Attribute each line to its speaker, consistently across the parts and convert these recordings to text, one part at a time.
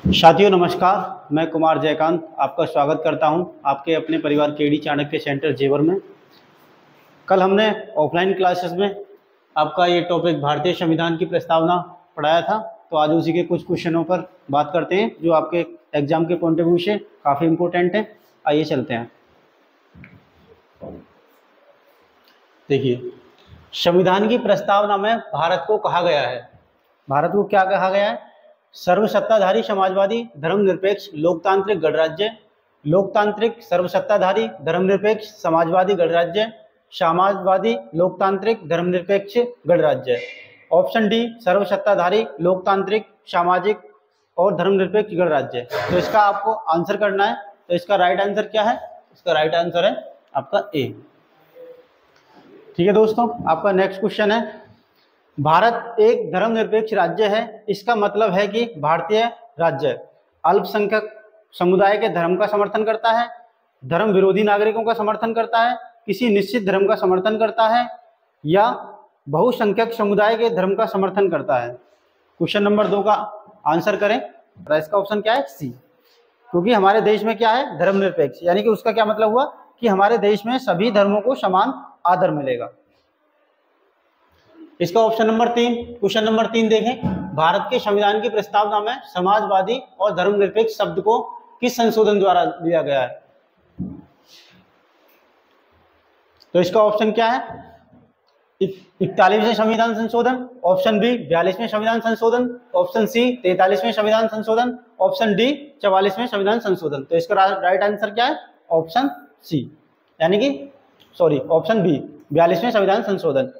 Speaker 1: साथियों नमस्कार, मैं कुमार जयकांत आपका स्वागत करता हूं आपके अपने परिवार केडी चाणक्य सेंटर जेवर में। कल हमने ऑफलाइन क्लासेस में आपका ये टॉपिक भारतीय संविधान की प्रस्तावना पढ़ाया था, तो आज उसी के कुछ क्वेश्चनों पर बात करते हैं जो आपके एग्जाम के पॉइंट ऑफ व्यू से काफ़ी इम्पोर्टेंट है। आइए चलते हैं। देखिए, संविधान की प्रस्तावना में भारत को कहा गया है, भारत को क्या कहा गया है? सर्वसत्ताधारी समाजवादी धर्मनिरपेक्ष लोकतांत्रिक गणराज्य, लोकतांत्रिक सर्वसत्ताधारी धर्मनिरपेक्ष समाजवादी गणराज्य, समाजवादी लोकतांत्रिक धर्मनिरपेक्ष गणराज्य। ऑप्शन डी सर्वसत्ताधारी लोकतांत्रिक सामाजिक और धर्मनिरपेक्ष गणराज्य। तो इसका आपको आंसर करना है। तो इसका राइट आंसर क्या है? इसका राइट आंसर है आपका ए। ठीक है दोस्तों, आपका नेक्स्ट क्वेश्चन है, भारत एक धर्मनिरपेक्ष राज्य है, इसका मतलब है कि भारतीय राज्य अल्पसंख्यक समुदाय के धर्म का समर्थन करता है, धर्म विरोधी नागरिकों का समर्थन करता है, किसी निश्चित धर्म का समर्थन करता है, या बहुसंख्यक समुदाय के धर्म का समर्थन करता है। क्वेश्चन नंबर 2 का आंसर करें। इसका ऑप्शन क्या है? सी। क्योंकि हमारे देश में क्या है? धर्मनिरपेक्ष, यानी कि उसका क्या मतलब हुआ कि हमारे देश में सभी धर्मों को समान आदर मिलेगा। इसका ऑप्शन नंबर 3, क्वेश्चन नंबर 3 देखें, भारत के संविधान की प्रस्तावना में समाजवादी और धर्मनिरपेक्ष शब्द को किस संशोधन द्वारा लिया गया है? तो इसका ऑप्शन क्या है? 41वें संविधान संशोधन, ऑप्शन बी 42वें संविधान संशोधन, ऑप्शन सी 43वें संविधान संशोधन, ऑप्शन डी 44वें संविधान संशोधन। तो इसका राइट आंसर क्या है? ऑप्शन सी, यानी कि ऑप्शन बी 42वें संविधान संशोधन।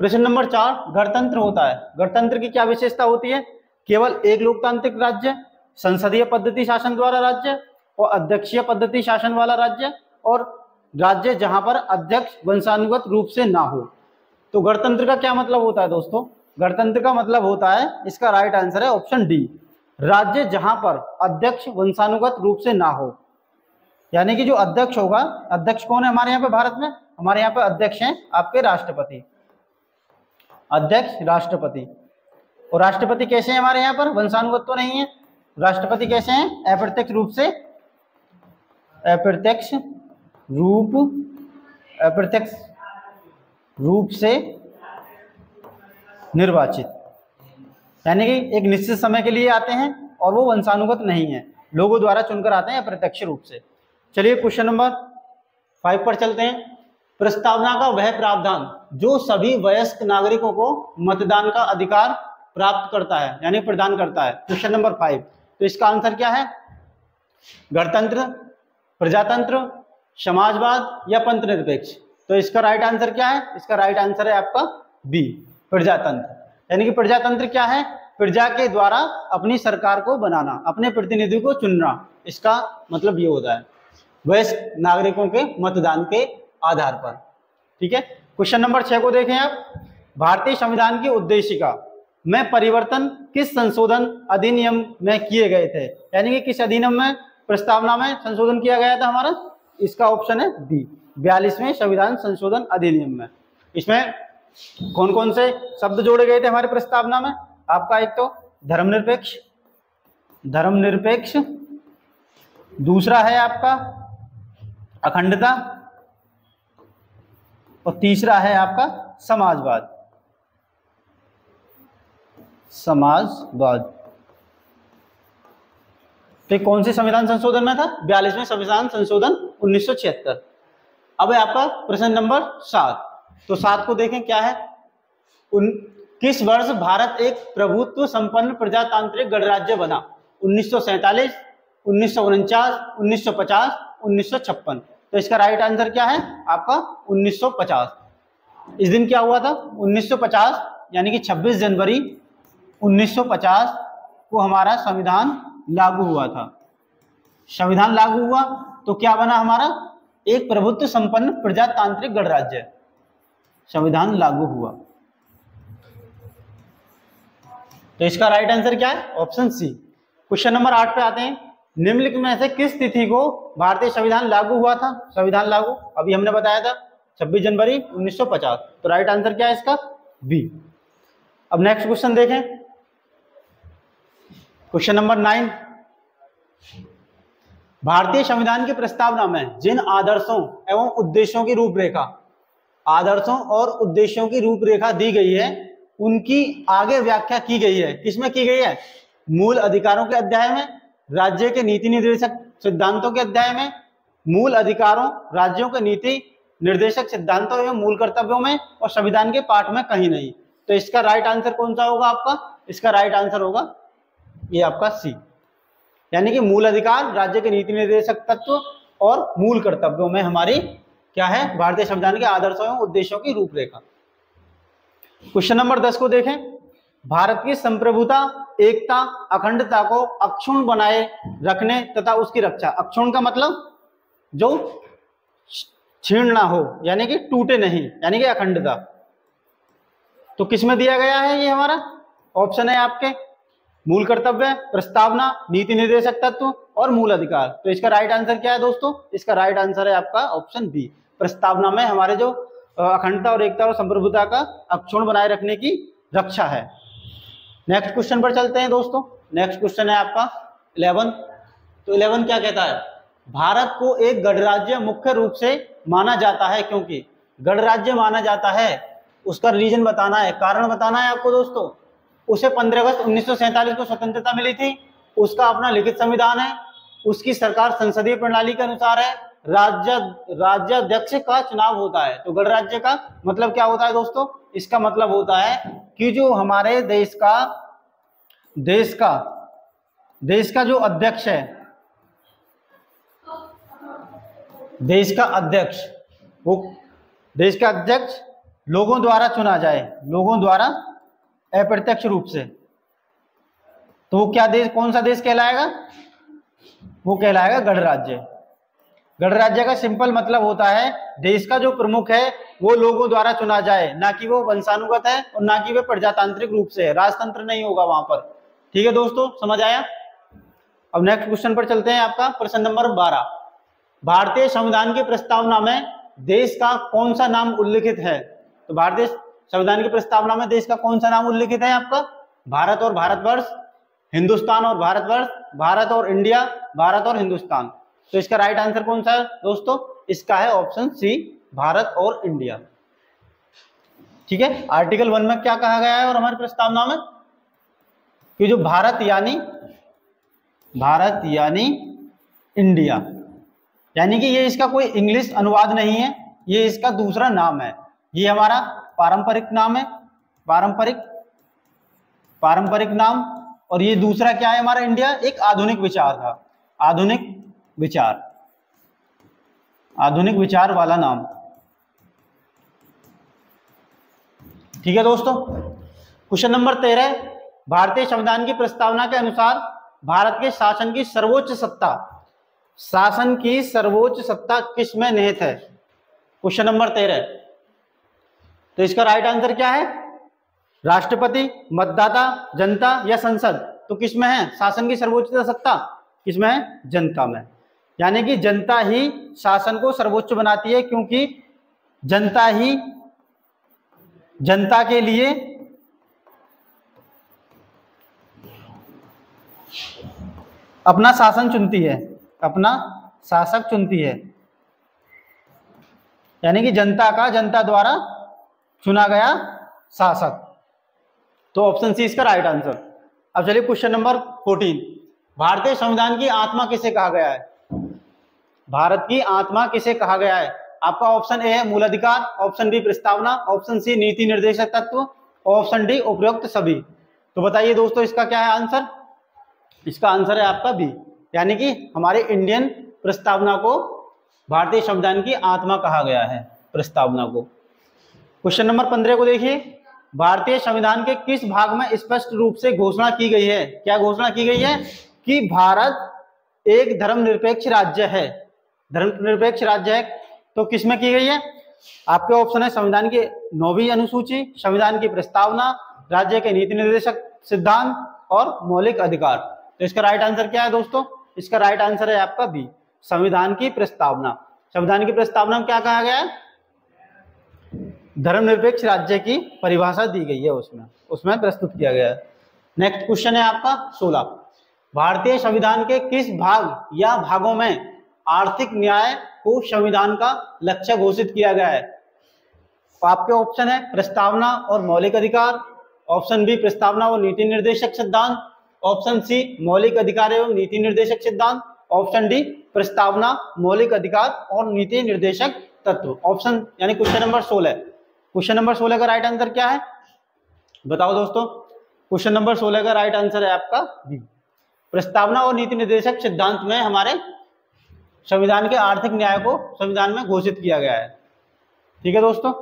Speaker 1: प्रश्न नंबर 4, गणतंत्र होता है, गणतंत्र की क्या विशेषता होती है? केवल एक लोकतांत्रिक राज्य, संसदीय पद्धति शासन द्वारा राज्य, और अध्यक्षीय पद्धति शासन वाला राज्य, और राज्य जहां पर अध्यक्ष वंशानुगत रूप से ना हो। तो गणतंत्र का क्या मतलब होता है दोस्तों? गणतंत्र का मतलब होता है, इसका राइट आंसर है ऑप्शन डी, राज्य जहां पर अध्यक्ष वंशानुगत रूप से ना हो। यानी कि जो अध्यक्ष होगा, अध्यक्ष कौन है हमारे यहाँ पे भारत में? हमारे यहाँ पे अध्यक्ष हैं आपके राष्ट्रपति, अध्यक्ष राष्ट्रपति। और राष्ट्रपति कैसे हैं हमारे यहाँ पर? वंशानुगत तो नहीं है। राष्ट्रपति कैसे हैं? अप्रत्यक्ष रूप से निर्वाचित, यानी कि एक निश्चित समय के लिए आते हैं और वो वंशानुगत नहीं है, लोगों द्वारा चुनकर आते हैं अप्रत्यक्ष रूप से। चलिए क्वेश्चन नंबर 5 पर चलते हैं। प्रस्तावना का वह प्रावधान जो सभी वयस्क नागरिकों को मतदान का अधिकार प्राप्त करता है, यानी प्रदान करता है। क्वेश्चन नंबर 5, तो इसका आंसर क्या है? गणतंत्र, प्रजातंत्र, समाजवाद या पंथ निरपेक्ष। तो इसका राइट आंसर क्या है? इसका राइट आंसर है आपका बी, प्रजातंत्र। यानी कि प्रजातंत्र क्या है? प्रजा के द्वारा अपनी सरकार को बनाना, अपने प्रतिनिधि को चुनना। इसका मतलब ये होता है वयस्क नागरिकों के मतदान के आधार पर। ठीक है, क्वेश्चन नंबर 6 को देखें आप। भारतीय संविधान की उद्देशिका में परिवर्तन किस संशोधन अधिनियम में किए गए थे? यानी कि किस अधिनियम में, प्रस्तावना में संशोधन किया गया था हमारा? इसका ऑप्शन है बी, 42वें संविधान संशोधन अधिनियम में। इसमें कौन कौन से शब्द जोड़े गए थे हमारे प्रस्तावना में? आपका एक तो धर्मनिरपेक्ष, दूसरा है आपका अखंडता, और तीसरा है आपका समाजवाद। तो कौन से संविधान संशोधन में था? 42वें संविधान संशोधन 1976। अब है आपका प्रश्न नंबर 7। तो 7 को देखें क्या है। किस वर्ष भारत एक प्रभुत्व संपन्न प्रजातांत्रिक गणराज्य बना? 1947, 1949, 1950, 1956। तो इसका राइट आंसर क्या है आपका? 1950। इस दिन क्या हुआ था? 1950, यानी कि 26 जनवरी 1950 को हमारा संविधान लागू हुआ था। संविधान लागू हुआ तो क्या बना हमारा? एक प्रभुत्व संपन्न प्रजातांत्रिक गणराज्य। संविधान लागू हुआ, तो इसका राइट आंसर क्या है? Option C. क्वेश्चन नंबर 8 पे आते हैं। निम्नलिखित में से किस तिथि को भारतीय संविधान लागू हुआ था? संविधान लागू अभी हमने बताया था 26 जनवरी 1950। तो राइट आंसर क्या है इसका? बी। अब नेक्स्ट क्वेश्चन देखें, क्वेश्चन नंबर 9, भारतीय संविधान की प्रस्तावना में जिन आदर्शों एवं उद्देश्यों की रूपरेखा, आदर्शों और उद्देश्यों की रूपरेखा दी गई है, उनकी आगे व्याख्या की गई है। किसमें की गई है? मूल अधिकारों के अध्याय में, राज्य के नीति निर्देशक सिद्धांतों के अध्याय में, मूल अधिकारों, राज्यों के नीति निर्देशक सिद्धांतों एवं मूल कर्तव्यों में, और संविधान के पाठ में कहीं नहीं। तो इसका राइट आंसर कौन सा होगा आपका? इसका राइट आंसर होगा ये आपका सी, यानी कि मूल अधिकार, राज्य के नीति निर्देशक तत्व और मूल कर्तव्यों में हमारी क्या है? भारतीय संविधान के आदर्शों एवं उद्देश्यों की रूपरेखा। क्वेश्चन नंबर 10 को देखें। भारत की संप्रभुता, एकता, अखंडता को अक्षुण्ण बनाए रखने तथा उसकी रक्षा। अक्षुण्ण का मतलब जो छीण ना हो, यानी कि टूटे नहीं, यानी कि अखंडता। तो किसमें दिया गया है? ये हमारा ऑप्शन है आपके मूल कर्तव्य, प्रस्तावना, नीति निर्देशक तत्व और मूल अधिकार। तो इसका राइट आंसर क्या है दोस्तों? इसका राइट आंसर है आपका ऑप्शन बी। प्रस्तावना में हमारे जो अखंडता और एकता और संप्रभुता का अक्षुण्ण बनाए रखने की रक्षा है। नेक्स्ट क्वेश्चन पर चलते हैं दोस्तों। नेक्स्ट क्वेश्चन है आपका 11। तो 11 क्या कहता है? भारत को एक गणराज्य मुख्य रूप से माना जाता है, क्योंकि गणराज्य माना जाता है उसका रीजन बताना है, कारण बताना है आपको दोस्तों। उसे 15 अगस्त 1947 को स्वतंत्रता मिली थी, उसका अपना लिखित संविधान है, उसकी सरकार संसदीय प्रणाली के अनुसार है, राज्याध्यक्ष का चुनाव होता है। तो गणराज्य का मतलब क्या होता है दोस्तों? इसका मतलब होता है कि जो हमारे देश का जो अध्यक्ष है, देश का अध्यक्ष लोगों द्वारा चुना जाए, लोगों द्वारा अप्रत्यक्ष रूप से। तो वो क्या देश, कौन सा देश कहलाएगा? वो कहलाएगा गणराज्य। गणराज्य का सिंपल मतलब होता है देश का जो प्रमुख है वो लोगों द्वारा चुना जाए, ना कि वो वंशानुगत है और ना कि वे प्रजातांत्रिक रूप से है, राजतंत्र नहीं होगा वहां पर। ठीक है दोस्तों, समझ आया? अब नेक्स्ट क्वेश्चन पर चलते हैं। आपका प्रश्न नंबर 12। भारतीय संविधान की प्रस्तावना में देश का कौन सा नाम उल्लिखित है? तो भारतीय संविधान की प्रस्तावना में देश का कौन सा नाम उल्लिखित है आपका? भारत और भारतवर्ष, हिंदुस्तान और भारतवर्ष, भारत और इंडिया, भारत और हिंदुस्तान। तो इसका राइट आंसर कौन सा है दोस्तों? इसका है ऑप्शन सी, भारत और इंडिया। ठीक है, आर्टिकल 1 में क्या कहा गया है और हमारी प्रस्तावना में कि जो भारत यानी इंडिया, यानी कि ये इसका कोई इंग्लिश अनुवाद नहीं है, ये इसका दूसरा नाम है। ये हमारा पारंपरिक नाम है, पारंपरिक नाम। और ये दूसरा क्या है हमारा? इंडिया एक आधुनिक विचार था, आधुनिक विचार वाला नाम। ठीक है दोस्तों। Question number 13। भारतीय संविधान की प्रस्तावना के अनुसार भारत के शासन की सर्वोच्च सत्ता किस में निहित है? Question number 13। तो इसका राइट आंसर क्या है? राष्ट्रपति, मतदाता, जनता या संसद? तो किसमें है शासन की सर्वोच्च सत्ता? किसमें है? जनता में। यानी कि जनता ही शासन को सर्वोच्च बनाती है, क्योंकि जनता ही जनता के लिए अपना शासन चुनती है, अपना शासक चुनती है। यानी कि जनता द्वारा चुना गया शासक। तो ऑप्शन सी इसका राइट आंसर। अब चलिए क्वेश्चन नंबर 14। भारतीय संविधान की आत्मा किसे कहा गया है? भारत की आत्मा किसे कहा गया है? आपका ऑप्शन ए है मूल अधिकार, ऑप्शन बी प्रस्तावना, ऑप्शन सी नीति निर्देशक तत्व, ऑप्शन डी उपरोक्त सभी। तो बताइए दोस्तों इसका क्या है आंसर? इसका आंसर है आपका बी, यानी कि हमारे इंडियन प्रस्तावना को भारतीय संविधान की आत्मा कहा गया है, प्रस्तावना को। क्वेश्चन नंबर 15 को देखिए। भारतीय संविधान के किस भाग में स्पष्ट रूप से घोषणा की गई है? क्या घोषणा की गई है? कि भारत एक धर्मनिरपेक्ष राज्य है। धर्मनिरपेक्ष राज्य है तो किसमें की गई है? आपके ऑप्शन है संविधान की 9वीं अनुसूची, संविधान की प्रस्तावना, राज्य के नीति निर्देशक सिद्धांत और मौलिक अधिकार। तो इसका राइट आंसर क्या है दोस्तों? इसका राइट आंसर है आपका बी, संविधान की प्रस्तावना। संविधान की प्रस्तावना में क्या कहा गया है? धर्मनिरपेक्ष राज्य की परिभाषा दी गई है, उसमें प्रस्तुत किया गया है। नेक्स्ट क्वेश्चन है आपका 16। भारतीय संविधान के किस भाग या भागों में आर्थिक न्याय को संविधान का लक्ष्य घोषित किया गया है? तो आपके ऑप्शन है प्रस्तावना और मौलिक अधिकार, ऑप्शन बी प्रस्तावना और नीति निर्देशक सिद्धांत, ऑप्शन सी मौलिक अधिकार एवं नीति निर्देशक सिद्धांत, ऑप्शन डी प्रस्तावना, मौलिक अधिकार और नीति निर्देशक तत्व। ऑप्शन यानी क्वेश्चन नंबर 16। क्वेश्चन नंबर 16 का राइट आंसर क्या है बताओ दोस्तों? क्वेश्चन नंबर 16 का राइट आंसर है आपका बी, प्रस्तावना और नीति निर्देशक सिद्धांत में हमारे संविधान के आर्थिक न्याय को संविधान में घोषित किया गया है। ठीक है दोस्तों,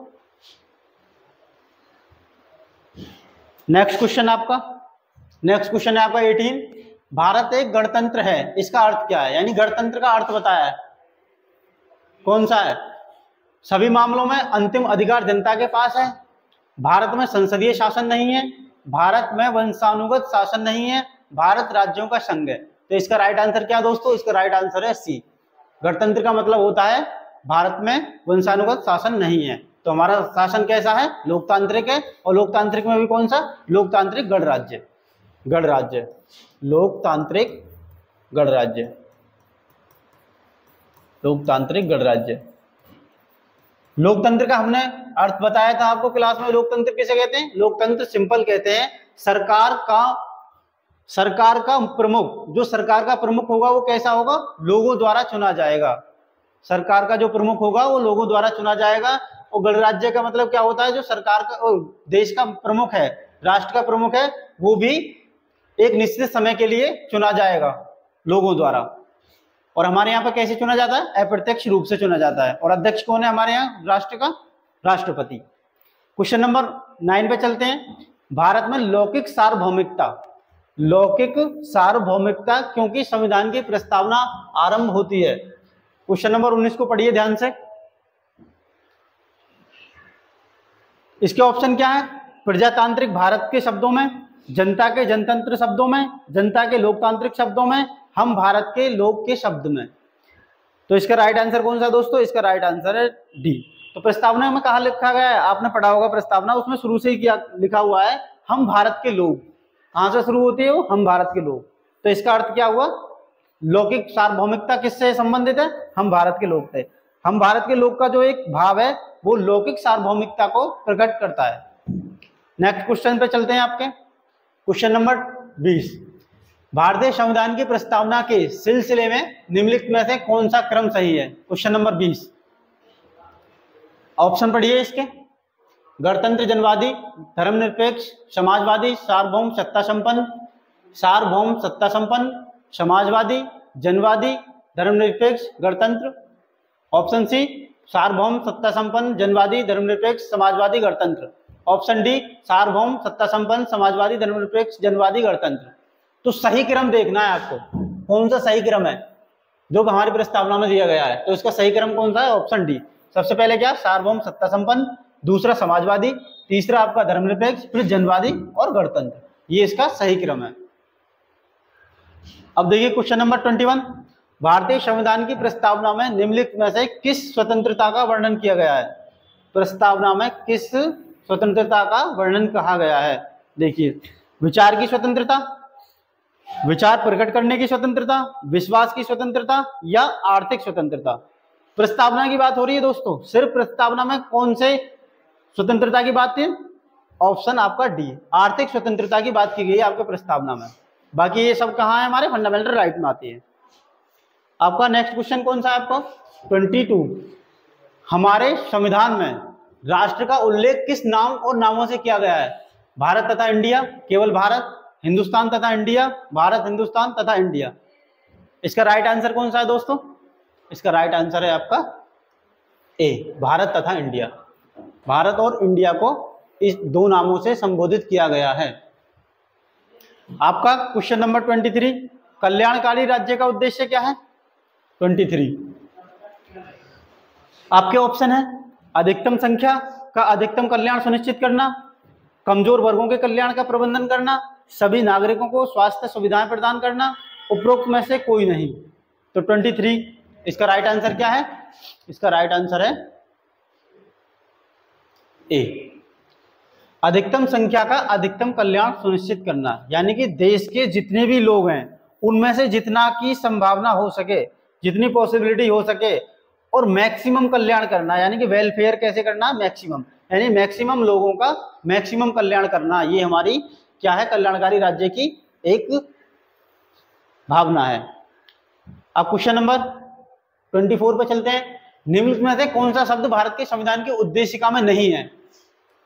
Speaker 1: नेक्स्ट क्वेश्चन है आपका 18। भारत एक गणतंत्र है, इसका अर्थ क्या है? यानी गणतंत्र का अर्थ बताया है, कौन सा है? सभी मामलों में अंतिम अधिकार जनता के पास है, भारत में संसदीय शासन नहीं है, भारत में वंशानुगत शासन नहीं है, भारत राज्यों का संघ है। तो इसका राइट आंसर क्या है दोस्तों? इसका राइट आंसर है सी। गणतंत्र का मतलब होता है भारत में वंशानुगत शासन नहीं है। तो हमारा शासन कैसा है? लोकतांत्रिक है, और लोकतांत्रिक में भी कौन सा? लोकतांत्रिक गणराज्य, लोकतांत्रिक गणराज्य, लोकतांत्रिक गणराज्य। लोकतंत्र का हमने अर्थ बताया था आपको क्लास में। लोकतंत्र किसे कहते हैं? लोकतंत्र सिंपल कहते हैं सरकार का प्रमुख, जो सरकार का प्रमुख होगा वो कैसा होगा? लोगों द्वारा चुना जाएगा। सरकार का जो प्रमुख होगा वो लोगों द्वारा चुना जाएगा। और गणराज्य का मतलब क्या होता है? जो सरकार का देश का प्रमुख है, राष्ट्र का प्रमुख है, वो भी एक निश्चित समय के लिए चुना जाएगा लोगों द्वारा। और हमारे यहाँ पर कैसे चुना जाता है? अप्रत्यक्ष रूप से चुना जाता है। और अध्यक्ष कौन है हमारे यहाँ राष्ट्र का? राष्ट्रपति। क्वेश्चन नंबर 9 पे चलते हैं। भारत में लौकिक सार्वभौमिकता क्योंकि संविधान की प्रस्तावना आरंभ होती है। क्वेश्चन नंबर 19 को पढ़िए ध्यान से। इसके ऑप्शन क्या है? प्रजातांत्रिक भारत के शब्दों में, जनता के जनतंत्र शब्दों में, जनता के लोकतांत्रिक शब्दों में, हम भारत के लोक के शब्द में। तो इसका राइट आंसर कौन सा है दोस्तों? इसका राइट आंसर है डी। तो प्रस्तावना में कहा लिखा गया है? आपने पढ़ा होगा प्रस्तावना, उसमें शुरू से ही क्या लिखा हुआ है? हम भारत के लोग। कहां से शुरू होती है वो? हम भारत के लोग। तो इसका अर्थ क्या हुआ? लौकिक सार्वभौमिकता किससे संबंधित है? हम भारत के लोग थे। हम भारत के लोग का जो एक भाव है वो लौकिक सार्वभौमिकता को प्रकट करता है। नेक्स्ट क्वेश्चन पे चलते हैं आपके। Question number 20। भारतीय संविधान की प्रस्तावना के सिलसिले में निम्नलिखित में से कौन सा क्रम सही है? Question number 20। ऑप्शन पढ़िए इसके। गणतंत्र, जनवादी, धर्मनिरपेक्ष, समाजवादी, सार्वभौम सत्ता संपन्न, समाजवादी, जनवादी, धर्मनिरपेक्ष, गणतंत्र। ऑप्शन सी सार्वभौम सत्ता संपन्न, जनवादी, धर्मनिरपेक्ष, समाजवादी, गणतंत्र। ऑप्शन डी सार्वभौम सत्ता संपन्न, समाजवादी, धर्मनिरपेक्ष, जनवादी, गणतंत्र। तो सही क्रम देखना है आपको, कौन सा सही क्रम है जो हमारी प्रस्तावना में दिया गया है। तो इसका सही क्रम कौन सा है? Option D. सबसे पहले क्या? सार्वभौम सत्ता संपन्न, दूसरा समाजवादी, तीसरा आपका धर्मनिरपेक्ष, फिर जनवादी और गणतंत्र। ये इसका सही क्रम है। अब देखिए क्वेश्चन नंबर 21। भारतीय संविधान की प्रस्तावना में निम्नलिखित में से किस स्वतंत्रता का वर्णन किया गया है? प्रस्तावना में किस स्वतंत्रता का वर्णन कहा गया है? देखिए, विचार की स्वतंत्रता, विचार प्रकट करने की स्वतंत्रता, विश्वास की स्वतंत्रता या आर्थिक स्वतंत्रता। प्रस्तावना की बात हो रही है दोस्तों, सिर्फ प्रस्तावना में कौन से स्वतंत्रता की बात है? ऑप्शन आपका डी, आर्थिक स्वतंत्रता की बात की गई है आपके प्रस्तावना में। बाकी ये सब कहाँ है? हमारे फंडामेंटल राइट में आती है। आपका नेक्स्ट क्वेश्चन कौन सा है? आपका 22। हमारे संविधान में राष्ट्र का उल्लेख किस नाम और नामों से किया गया है? भारत तथा इंडिया, केवल भारत, हिंदुस्तान तथा इंडिया, भारत, हिंदुस्तान तथा इंडिया। इसका राइट आंसर कौन सा है दोस्तों? इसका राइट आंसर है आपका ए, भारत तथा इंडिया। भारत और इंडिया को इस दो नामों से संबोधित किया गया है। आपका क्वेश्चन नंबर 23। कल्याणकारी राज्य का उद्देश्य क्या है? 23 आपके ऑप्शन है अधिकतम संख्या का अधिकतम कल्याण सुनिश्चित करना, कमजोर वर्गों के कल्याण का प्रबंधन करना, सभी नागरिकों को स्वास्थ्य सुविधाएं प्रदान करना, उपरोक्त में से कोई नहीं। तो 23 इसका राइट आंसर क्या है? इसका राइट आंसर है ए, अधिकतम संख्या का अधिकतम कल्याण सुनिश्चित करना। यानी कि देश के जितने भी लोग हैं उनमें से जितना की संभावना हो सके, जितनी पॉसिबिलिटी हो सके, और मैक्सिमम कल्याण करना, यानी कि वेलफेयर कैसे करना, मैक्सिमम, यानी मैक्सिमम लोगों का मैक्सिमम कल्याण करना, ये हमारी क्या है, कल्याणकारी राज्य की एक भावना है। अब क्वेश्चन नंबर 24 पे चलते हैं। निम्नलिखित में से कौन सा शब्द भारत के संविधान की उद्देशिका में नहीं है?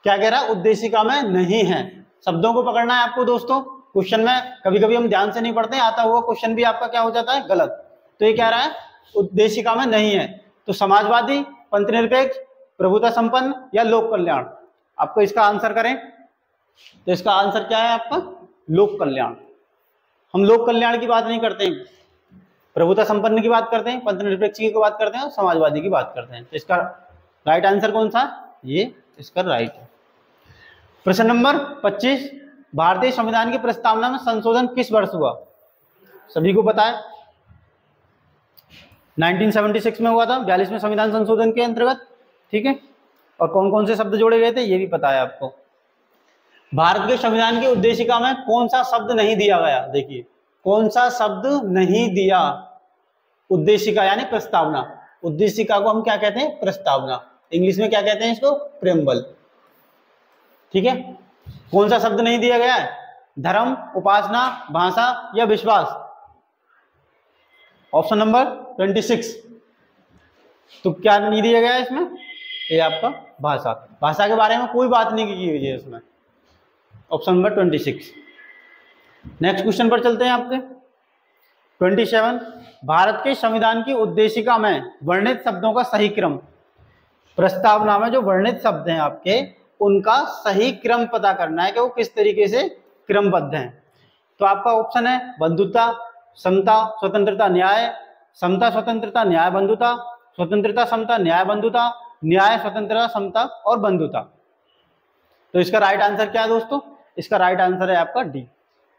Speaker 1: क्या कह रहा है, उद्देशिका में नहीं है। शब्दों को पकड़ना है आपको दोस्तों। क्वेश्चन में कभी कभी हम ध्यान से नहीं पढ़ते, आता हुआ क्वेश्चन भी आपका क्या हो जाता है, गलत। तो ये क्या रहा है, उद्देशिका में नहीं है। तो समाजवादी, पंथनिरपेक्ष, प्रभुता संपन्न या लोक कल्याण, आपको इसका आंसर करें तो इसका आंसर क्या है आपका, लोक कल्याण। हम लोक कल्याण की बात नहीं करते हैं, प्रभुता संपन्न की बात करते हैं, पंथनिरपेक्ष की बात करते हैं और समाजवादी की बात करते हैं। तो इसका राइट आंसर कौन सा, ये इसका राइट है। प्रश्न नंबर 25, भारतीय संविधान की प्रस्तावना में संशोधन किस वर्ष हुआ? सभी को पता है 1976 में हुआ था, 42वें संविधान संशोधन के अंतर्गत, ठीक है। और कौन कौन से शब्द जोड़े गए थे ये भी पता है आपको। भारत के संविधान की उद्देशिका में कौन सा शब्द नहीं दिया गया, देखिए कौन सा शब्द नहीं दिया, उद्देशिका यानी प्रस्तावना। उद्देशिका को हम क्या कहते हैं, प्रस्तावना। इंग्लिश में क्या कहते हैं इसको, प्रेम्बल, ठीक है। कौन सा शब्द नहीं दिया गया है, धर्म, उपासना, भाषा या विश्वास? Option number 26। तो क्या नहीं दिया गया है इसमें, ये आपका भाषा। भाषा के बारे में कोई बात नहीं की हुई है इसमें, ऑप्शन नंबर 26। नेक्स्ट क्वेश्चन पर चलते हैं आपके 27, भारत के संविधान की उद्देशिका में वर्णित शब्दों का सही क्रम। प्रस्तावना में जो वर्णित शब्द हैं आपके, उनका सही क्रम पता करना है कि वो किस तरीके से क्रमबद्ध हैं। तो आपका ऑप्शन है बंधुता, समता, स्वतंत्रता, न्याय, समता, स्वतंत्रता, न्याय, बंधुता, स्वतंत्रता, समता, न्याय, बंधुता, न्याय, स्वतंत्रता, समता और बंधुता। तो इसका राइट आंसर क्या है दोस्तों, इसका राइट आंसर है आपका डी,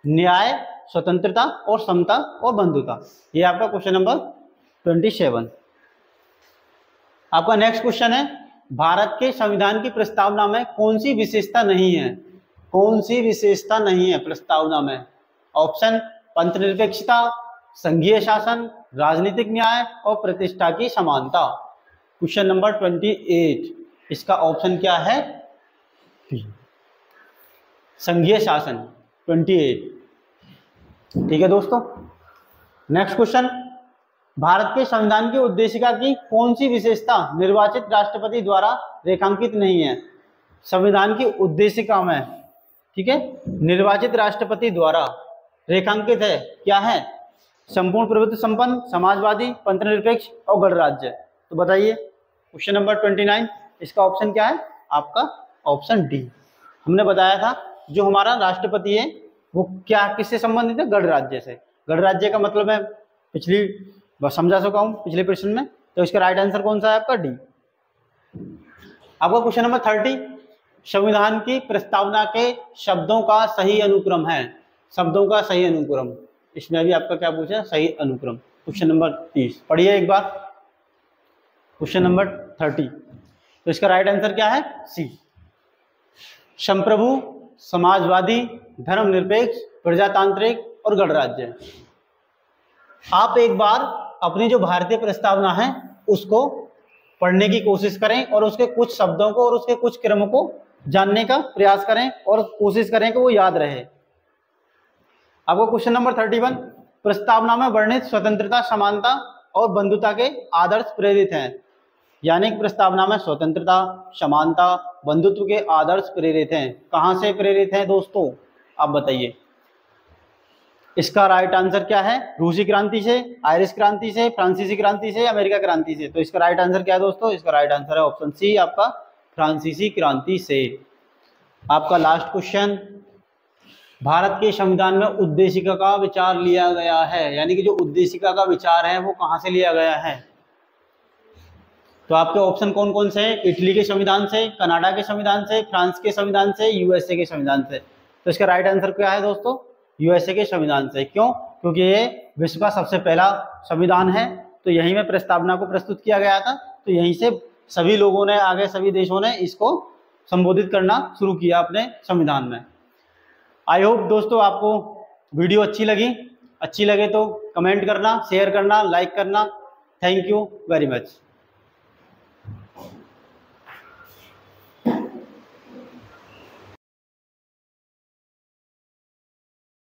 Speaker 1: न्याय, स्वतंत्रता और समता और बंधुता। ये आपका क्वेश्चन नंबर 27। आपका नेक्स्ट क्वेश्चन है, भारत के संविधान की प्रस्तावना में कौन सी विशेषता नहीं है? कौन सी विशेषता नहीं है प्रस्तावना में? ऑप्शन पंथनिरपेक्षता, संघीय शासन, राजनीतिक न्याय और प्रतिष्ठा की समानता। क्वेश्चन नंबर 28, इसका ऑप्शन क्या है, संघीय शासन 28, ठीक है दोस्तों। नेक्स्ट क्वेश्चन, भारत के संविधान की उद्देशिका की कौन सी विशेषता निर्वाचित राष्ट्रपति द्वारा रेखांकित नहीं है? संविधान की उद्देशिका में, ठीक है, निर्वाचित राष्ट्रपति द्वारा रेखांकित है, क्या है? संपूर्ण प्रभुत्व संपन्न, समाजवादी, पंथनिरपेक्ष और गणराज्य। तो बताइए क्वेश्चन नंबर 29, इसका ऑप्शन क्या है आपका, ऑप्शन डी। हमने बताया था जो हमारा राष्ट्रपति है वो क्या, किससे संबंधित है, गणराज्य से। गणराज्य का मतलब है पिछली बस समझा चुका हूं पिछले प्रश्न में। तो इसका राइट आंसर कौन सा है आपका, डी। आपका क्वेश्चन नंबर 30, संविधान की प्रस्तावना के शब्दों का सही अनुक्रम है। शब्दों का सही अनुक्रम, इसमें भी आपका क्या पूछा, सही अनुक्रम। क्वेश्चन नंबर 30 पढ़िए एक बार, क्वेश्चन नंबर 30। तो इसका राइट आंसर क्या है, सी, संप्रभु, समाजवादी, धर्मनिरपेक्ष, प्रजातांत्रिक और गणराज्य। आप एक बार अपनी जो भारतीय प्रस्तावना है उसको पढ़ने की कोशिश करें और उसके कुछ शब्दों को और उसके कुछ क्रमों को जानने का प्रयास करें और कोशिश करें कि वो याद रहे। आपको क्वेश्चन नंबर 31, प्रस्तावना में वर्णित स्वतंत्रता, समानता और बंधुता के आदर्श प्रेरित हैं। यानी कि प्रस्तावना में स्वतंत्रता, समानता, बंधुत्व के आदर्श प्रेरित हैं। कहां से प्रेरित हैं दोस्तों, आप बताइए। इसका राइट आंसर क्या है, रूसी क्रांति से, आयरिश क्रांति से, फ्रांसीसी क्रांति से, अमेरिका क्रांति से। तो इसका राइट आंसर क्या है दोस्तों, इसका राइट आंसर है ऑप्शन सी आपका, फ्रांसीसी क्रांति से। आपका लास्ट क्वेश्चन, भारत के संविधान में उद्देशिका का विचार लिया गया है, यानी कि जो उद्देशिका का विचार है वो कहां से लिया गया है? तो आपके ऑप्शन कौन कौन से हैं, इटली के संविधान से, कनाडा के संविधान से, फ्रांस के संविधान से, यूएसए के संविधान से। तो इसका राइट आंसर क्या है दोस्तों, यूएसए के संविधान से। क्यों? क्योंकि ये विश्व का सबसे पहला संविधान है, तो यहीं में प्रस्तावना को प्रस्तुत किया गया था। तो यहीं से सभी लोगों ने, आगे सभी देशों ने इसको संबोधित करना शुरू किया अपने संविधान में। आई होप दोस्तों आपको वीडियो अच्छी लगी। अच्छी लगे तो कमेंट करना, शेयर करना, लाइक करना। Thank you very much.